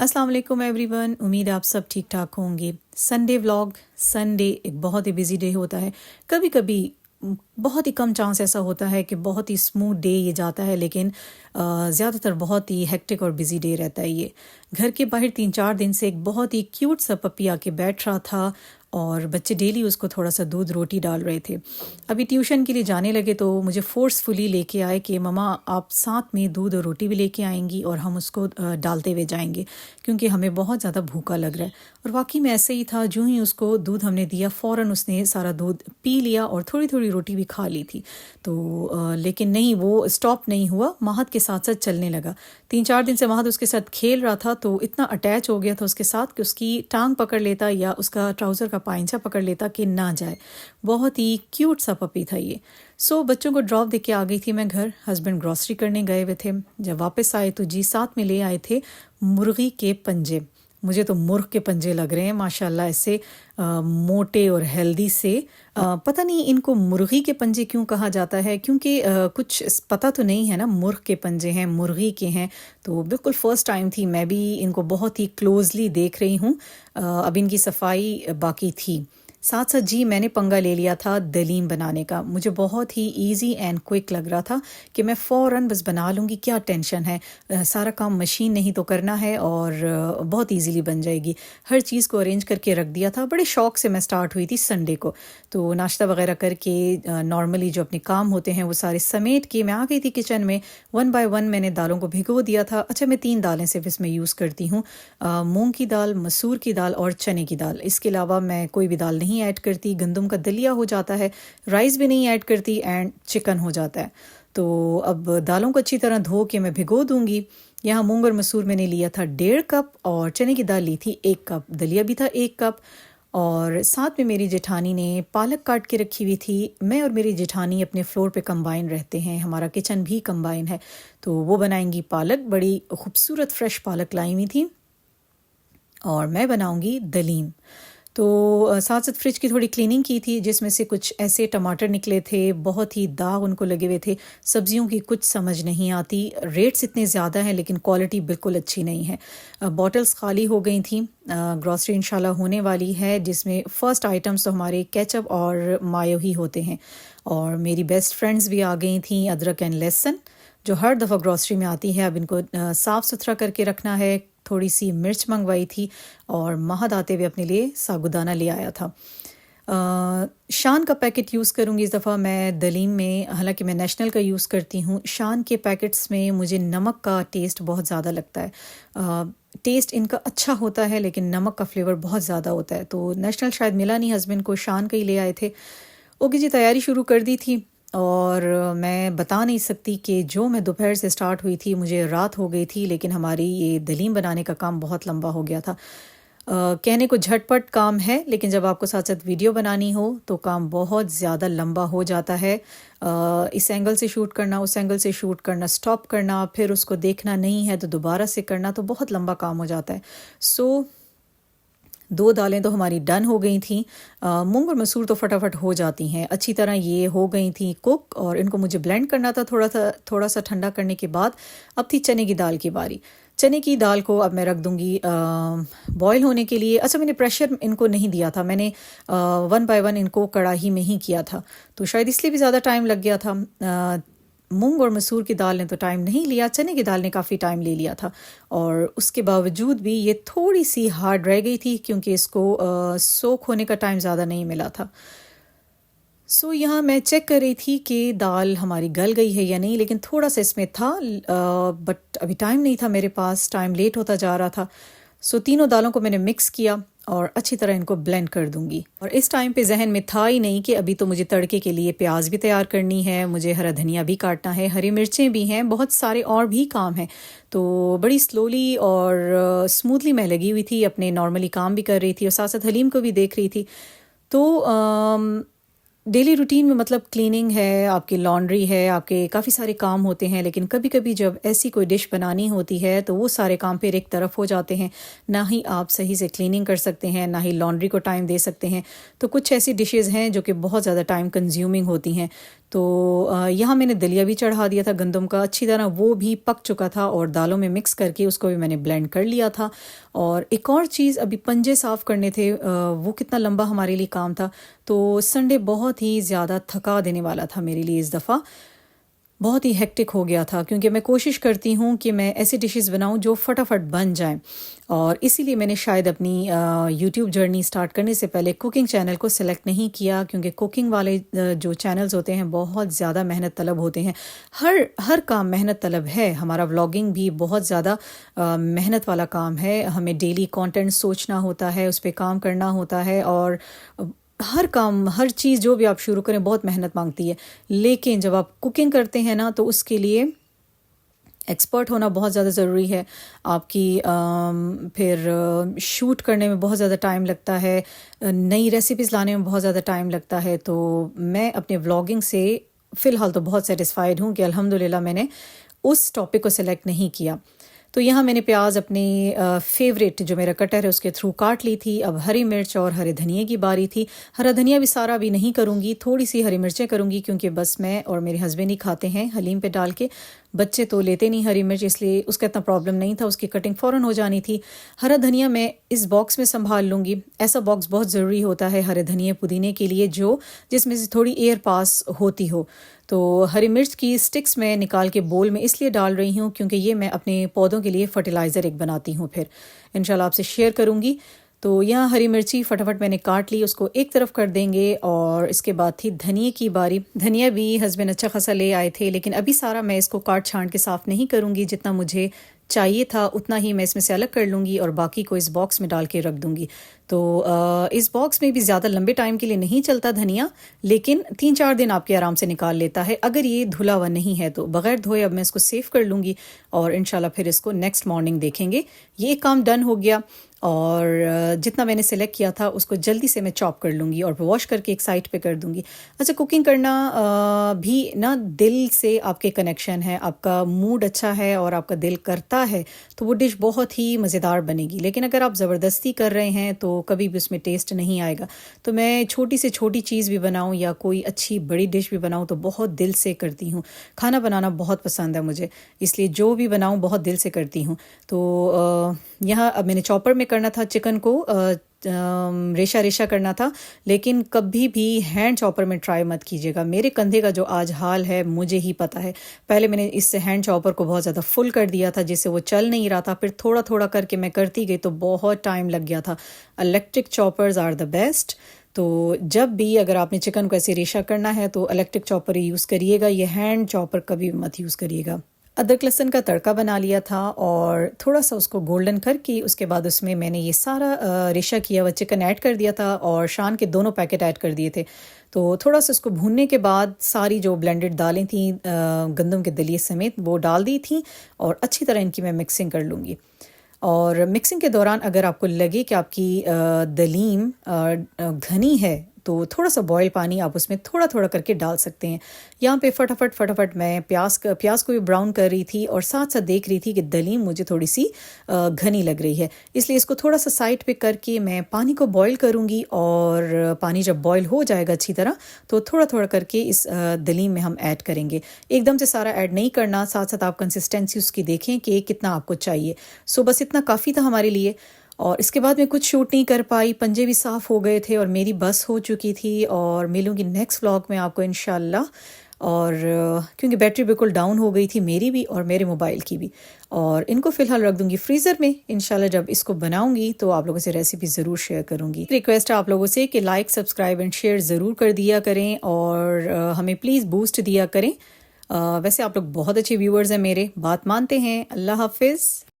अस्सलाम वालेकुम एवरीवन। उम्मीद है आप सब ठीक ठाक होंगे। Sunday vlog. संडे एक बहुत ही बिजी डे होता है। कभी कभी बहुत ही कम चांस ऐसा होता है कि बहुत ही स्मूथ डे ये जाता है, लेकिन ज़्यादातर बहुत ही हेक्टिक और बिजी डे रहता है ये। घर के बाहर 3-4 दिन से एक बहुत ही क्यूट सा पपी आके बैठ रहा था और बच्चे डेली उसको थोड़ा सा दूध रोटी डाल रहे थे। अभी ट्यूशन के लिए जाने लगे तो मुझे फोर्सफुली लेके आए कि ममा आप साथ में दूध और रोटी भी लेके आएंगी और हम उसको डालते हुए जाएंगे, क्योंकि हमें बहुत ज़्यादा भूखा लग रहा है। और वाकई में ऐसे ही था। जो ही उसको दूध हमने दिया फ़ौरन उसने सारा दूध पी लिया और थोड़ी थोड़ी रोटी भी खा ली थी। तो लेकिन नहीं, वो स्टॉप नहीं हुआ, महद के साथ साथ चलने लगा। 3-4 दिन से महद उसके साथ खेल रहा था तो इतना अटैच हो गया था उसके साथ कि उसकी टांग पकड़ लेता या उसका ट्राउज़र का पाइंचा पकड़ लेता कि ना जाए। बहुत ही क्यूट सा पपी था ये। बच्चों को ड्रॉप देके आ गई थी मैं घर। हस्बैंड ग्रॉसरी करने गए हुए थे। जब वापस आए तो जी साथ में ले आए थे मुर्गी के पंजे। मुझे तो मुर्ग के पंजे लग रहे हैं माशाल्लाह, ऐसे मोटे और हेल्दी से। पता नहीं इनको मुर्गी के पंजे क्यों कहा जाता है, क्योंकि कुछ पता तो नहीं है ना। मुर्ग के पंजे हैं, मुर्गी के हैं। तो बिल्कुल फ़र्स्ट टाइम थी, मैं भी इनको बहुत ही क्लोजली देख रही हूँ। अब इनकी सफाई बाकी थी। साथ साथ जी मैंने पंगा ले लिया था दलीम बनाने का। मुझे बहुत ही इजी एंड क्विक लग रहा था कि मैं फ़ौरन बस बना लूँगी, क्या टेंशन है। सारा काम मशीन नहीं तो करना है और बहुत इजीली बन जाएगी। हर चीज़ को अरेंज करके रख दिया था। बड़े शौक से मैं स्टार्ट हुई थी संडे को। तो नाश्ता वगैरह करके नॉर्मली जो अपने काम होते हैं वो सारे समेट के मैं आ गई थी किचन में। 1 बाय 1 मैंने दालों को भिगो दिया था। अच्छा, मैं 3 दालें सिर्फ इसमें यूज़ करती हूँ, मूंग की दाल, मसूर की दाल और चने की दाल। इसके अलावा मैं कोई भी दाल नहीं ऐड करती। गंदम का दलिया हो जाता है, राइस भी नहीं ऐड करती एंड चिकन हो जाता है। तो अब दालों को अच्छी तरह धो के मैं भिगो दूंगी। यहाँ मूंग और मसूर मैंने लिया था 1.5 कप और चने की दाल ली थी 1 कप, दलिया भी था 1 कप। और साथ में मेरी जेठानी ने पालक काट के रखी हुई थी। मैं और मेरी जेठानी अपने फ्लोर पे कंबाइन रहते हैं, हमारा किचन भी कंबाइन है। तो वो बनाएंगी पालक, बड़ी खूबसूरत फ्रेश पालक लाई हुई थी, और मैं बनाऊंगी दलीम। तो साथ साथ फ्रिज की थोड़ी क्लीनिंग की थी, जिसमें से कुछ ऐसे टमाटर निकले थे, बहुत ही दाग उनको लगे हुए थे। सब्जियों की कुछ समझ नहीं आती, रेट्स इतने ज़्यादा हैं लेकिन क्वालिटी बिल्कुल अच्छी नहीं है। बॉटल्स खाली हो गई थी। ग्रॉसरी इंशाल्लाह होने वाली है, जिसमें फ़र्स्ट आइटम्स तो हमारे केचप और मायो ही होते हैं। और मेरी बेस्ट फ्रेंड्स भी आ गई थी, अदरक एंड लहसुन, जो हर दफ़ा ग्रॉसरी में आती है। अब इनको साफ़ सुथरा करके रखना है। थोड़ी सी मिर्च मंगवाई थी और महद आते हुए अपने लिए साबुदाना ले आया था। शान का पैकेट यूज़ करूँगी इस दफ़ा मैं दलीम में, हालांकि मैं नेशनल का यूज़ करती हूँ। शान के पैकेट्स में मुझे नमक का टेस्ट बहुत ज़्यादा लगता है। टेस्ट इनका अच्छा होता है लेकिन नमक का फ्लेवर बहुत ज़्यादा होता है। तो नेशनल शायद मिला नहीं, हस्बैंड को शान का ही ले आए थे। ओके जी, तैयारी शुरू कर दी थी। और मैं बता नहीं सकती कि जो मैं दोपहर से स्टार्ट हुई थी मुझे रात हो गई थी, लेकिन हमारी ये दलीम बनाने का काम बहुत लंबा हो गया था। कहने को झटपट काम है, लेकिन जब आपको साथ साथ वीडियो बनानी हो तो काम बहुत ज़्यादा लंबा हो जाता है। इस एंगल से शूट करना, उस एंगल से शूट करना, स्टॉप करना, फिर उसको देखना नहीं है तो दोबारा से करना, तो बहुत लंबा काम हो जाता है। 2 दालें तो हमारी डन हो गई थी। मूंग और मसूर तो फटाफट हो जाती हैं, अच्छी तरह ये हो गई थी कुक, और इनको मुझे ब्लेंड करना था थोड़ा सा ठंडा करने के बाद। अब थी चने की दाल की बारी। चने की दाल को अब मैं रख दूंगी बॉईल होने के लिए। अच्छा, मैंने प्रेशर इनको नहीं दिया था, मैंने 1 बाय 1 इनको कढ़ाई में ही किया था, तो शायद इसलिए भी ज़्यादा टाइम लग गया था। मूंग और मसूर की दाल ने तो टाइम नहीं लिया, चने की दाल ने काफ़ी टाइम ले लिया था। और उसके बावजूद भी ये थोड़ी सी हार्ड रह गई थी, क्योंकि इसको सोख होने का टाइम ज़्यादा नहीं मिला था। यहाँ मैं चेक कर रही थी कि दाल हमारी गल गई है या नहीं, लेकिन थोड़ा सा इसमें था, बट अभी टाइम नहीं था मेरे पास, टाइम लेट होता जा रहा था। तीनों दालों को मैंने मिक्स किया और अच्छी तरह इनको ब्लेंड कर दूंगी। और इस टाइम पे जहन में था ही नहीं कि अभी तो मुझे तड़के के लिए प्याज भी तैयार करनी है, मुझे हरा धनिया भी काटना है, हरी मिर्चें भी हैं, बहुत सारे और भी काम हैं। तो बड़ी स्लोली और स्मूथली मैं लगी हुई थी, अपने नॉर्मली काम भी कर रही थी और साथ साथ हलीम को भी देख रही थी। तो डेली रूटीन में मतलब क्लीनिंग है, आपकी लॉन्ड्री है, आपके काफ़ी सारे काम होते हैं, लेकिन कभी कभी जब ऐसी कोई डिश बनानी होती है तो वो सारे काम फिर एक तरफ हो जाते हैं। ना ही आप सही से क्लीनिंग कर सकते हैं, ना ही लॉन्ड्री को टाइम दे सकते हैं। तो कुछ ऐसी डिशेस हैं जो कि बहुत ज़्यादा टाइम कंज्यूमिंग होती हैं। تو یہاں میں نے دلیا بھی چڑھا دیا تھا گندم کا اچھی طرح، وہ بھی پک چکا تھا اور دالوں میں مکس کر کے اس کو بھی میں نے بلینڈ کر لیا تھا. اور ایک اور چیز، ابھی پنجے صاف کرنے تھے، وہ کتنا لمبا ہمارے لیے کام تھا. تو سنڈے بہت ہی زیادہ تھکا دینے والا تھا میرے لیے اس دفعہ، بہت ہی ہیکٹک ہو گیا تھا، کیونکہ میں کوشش کرتی ہوں کہ میں ایسی ڈشز بناؤں جو فٹافٹ بن جائیں. اور اسی لیے میں نے شاید اپنی یوٹیوب جرنی سٹارٹ کرنے سے پہلے کوکنگ چینل کو سلیکٹ نہیں کیا، کیونکہ کوکنگ والے جو چینلز ہوتے ہیں بہت زیادہ محنت طلب ہوتے ہیں. ہر کام محنت طلب ہے. ہمارا ولاگنگ بھی بہت زیادہ محنت والا کام ہے. ہمیں ڈیلی کانٹینٹ سوچنا ہوتا ہے، اس پہ کام کرنا ہوتا ہے، اور ہر کام، ہر چیز جو بھی آپ شروع کریں بہت محنت مانگتی ہے. لیکن جب آپ کوکنگ کرتے ہیں نا تو اس کے لیے ایکسپرٹ ہونا بہت زیادہ ضروری ہے. آپ کی پھر شوٹ کرنے میں بہت زیادہ ٹائم لگتا ہے، نئی ریسیپیز لانے میں بہت زیادہ ٹائم لگتا ہے. تو میں اپنے ولاگنگ سے فی الحال تو بہت سیٹسفائیڈ ہوں کہ الحمدللہ میں نے اس ٹاپک کو سلیکٹ نہیں کیا. تو یہاں میں نے پیاز اپنے فیوریٹ جو میرا کٹر ہے اس کے تھرو کاٹ لی تھی. اب ہری مرچ اور ہرے دھنیے کی باری تھی. ہرا دھنیا بھی سارا بھی نہیں کروں گی، تھوڑی سی ہری مرچیں کروں گی، کیونکہ بس میں اور میرے ہسبینڈ ہی کھاتے ہیں حلیم پہ ڈال کے. بچے تو لیتے نہیں ہری مرچ، اس لیے اس کا اتنا پرابلم نہیں تھا، اس کی کٹنگ فوراً ہو جانی تھی. ہرا دھنیا میں اس باکس میں سنبھال لوں گی. ایسا باکس بہت ضروری ہوتا ہے ہرے دھنیے پودینے کے لیے جس میں سے تھوڑی ایئر پاس ہوتی ہو. تو ہری مرچ کی سٹکس میں نکال کے بول میں اس لیے ڈال رہی ہوں کیونکہ یہ میں اپنے پودوں کے لیے فرٹیلائزر ایک بناتی ہوں، پھر انشاءاللہ آپ سے شیئر کروں گی. تو یہاں ہری مرچی فٹافٹ میں نے کاٹ لی، اس کو ایک طرف کر دیں گے. اور اس کے بعد تھی دھنیے کی باری. دھنیا بھی ہسبینڈ اچھا خاصا لے آئے تھے، لیکن ابھی سارا میں اس کو کاٹ چھانٹ کے صاف نہیں کروں گی. جتنا مجھے چاہیے تھا اتنا ہی میں اس میں سے الگ کر لوں گی اور باقی کو اس باکس میں ڈال کے رکھ دوں گی. تو اس باکس میں بھی زیادہ لمبے ٹائم کے لیے نہیں چلتا دھنیا، لیکن 3-4 دن آپ کے آرام سے نکال لیتا ہے اگر یہ دھلا ہوا نہیں ہے تو. بغیر دھوئے اب میں اس کو سیو کر لوں گی اور انشاءاللہ پھر اس کو نیکسٹ مارننگ دیکھیں گے. یہ ایک کام ڈن ہو گیا. اور جتنا میں نے سلیکٹ کیا تھا اس کو جلدی سے میں چاپ کر لوں گی اور واش کر کے ایک سائڈ پہ کر دوں گی. اچھا، کوکنگ کرنا بھی نا دل سے آپ کے کنیکشن ہے. آپ کا موڈ اچھا ہے اور آپ کا دل کرتا ہے تو وہ ڈش بہت ہی مزیدار بنے گی. لیکن اگر آپ زبردستی کر رہے ہیں تو کبھی بھی اس میں ٹیسٹ نہیں آئے گا. تو میں چھوٹی سے چھوٹی چیز بھی بناؤں یا کوئی اچھی بڑی ڈش بھی بناؤں تو بہت دل سے کرتی ہوں. کھانا بنانا بہت پسند ہے مجھے، اس لیے جو بھی بناؤں بہت دل سے کرتی ہوں. تو یہاں اب میں نے چاپر میں کرنا تھا چکن کو، ریشہ ریشہ کرنا تھا. لیکن کبھی بھی ہینڈ چاپر میں ٹرائی مت کیجیے گا. میرے کندھے کا جو آج حال ہے مجھے ہی پتہ ہے. پہلے میں نے اس سے ہینڈ چاپر کو بہت زیادہ فل کر دیا تھا جس سے وہ چل نہیں رہا تھا. پھر تھوڑا تھوڑا کر کے میں کرتی گئی تو بہت ٹائم لگ گیا تھا. Electric choppers are the best. تو جب بھی اگر آپ نے چکن کو ایسے ریشہ کرنا ہے تو الیکٹرک چاپر ہی یوز کریے گا، یہ ہینڈ چاپر کبھی مت یوز کریے گا. ادرک لہسن کا تڑکا بنا لیا تھا اور تھوڑا سا اس کو گولڈن کر کے اس کے بعد اس میں نے یہ سارا ریشہ کیا ہوا چکن ایڈ کر دیا تھا اور شان کے 2 پیکٹ ایڈ کر دیے تھے. تو تھوڑا سا اس کو بھوننے کے بعد ساری جو بلینڈڈ دالیں تھیں گندم کے دلیے سمیت وہ ڈال دی تھیں اور اچھی طرح ان کی میں مکسنگ کر لوں گی. اور مکسنگ کے دوران اگر آپ کو لگے کہ آپ کی دلیم گھنی ہے تو تھوڑا سا بوائل پانی آپ اس میں تھوڑا تھوڑا کر کے ڈال سکتے ہیں. یہاں پہ فٹافٹ میں پیاز کو بھی براؤن کر رہی تھی اور ساتھ ساتھ دیکھ رہی تھی کہ دلیم مجھے تھوڑی سی گھنی لگ رہی ہے، اس لیے اس کو تھوڑا سا سائڈ پہ کر کے میں پانی کو بوائل کروں گی. اور پانی جب بوائل ہو جائے گا اچھی طرح تو تھوڑا تھوڑا کر کے اس دلیم میں ہم ایڈ کریں گے. ایک دم سے سارا ایڈ نہیں کرنا، ساتھ ساتھ آپ کنسسٹنسی اس کی دیکھیں کہ کتنا آپ کو چاہیے. سو بس اتنا کافی تھا ہمارے لیے. اور اس کے بعد میں کچھ شوٹ نہیں کر پائی، پنجے بھی صاف ہو گئے تھے اور میری بس ہو چکی تھی. اور ملوں گی نیکسٹ ولاگ میں آپ کو انشاءاللہ. اور کیونکہ بیٹری بالکل ڈاؤن ہو گئی تھی میری بھی اور میرے موبائل کی بھی، اور ان کو فی الحال رکھ دوں گی فریزر میں. انشاءاللہ جب اس کو بناؤں گی تو آپ لوگوں سے ریسیپی ضرور شیئر کروں گی. ریکویسٹ ہے آپ لوگوں سے کہ لائک، سبسکرائب اینڈ شیئر ضرور کر دیا کریں اور ہمیں پلیز بوسٹ دیا کریں. ویسے آپ لوگ بہت اچھے ویورز ہیں میرے. بات مانتے ہیں. اللہ حافظ.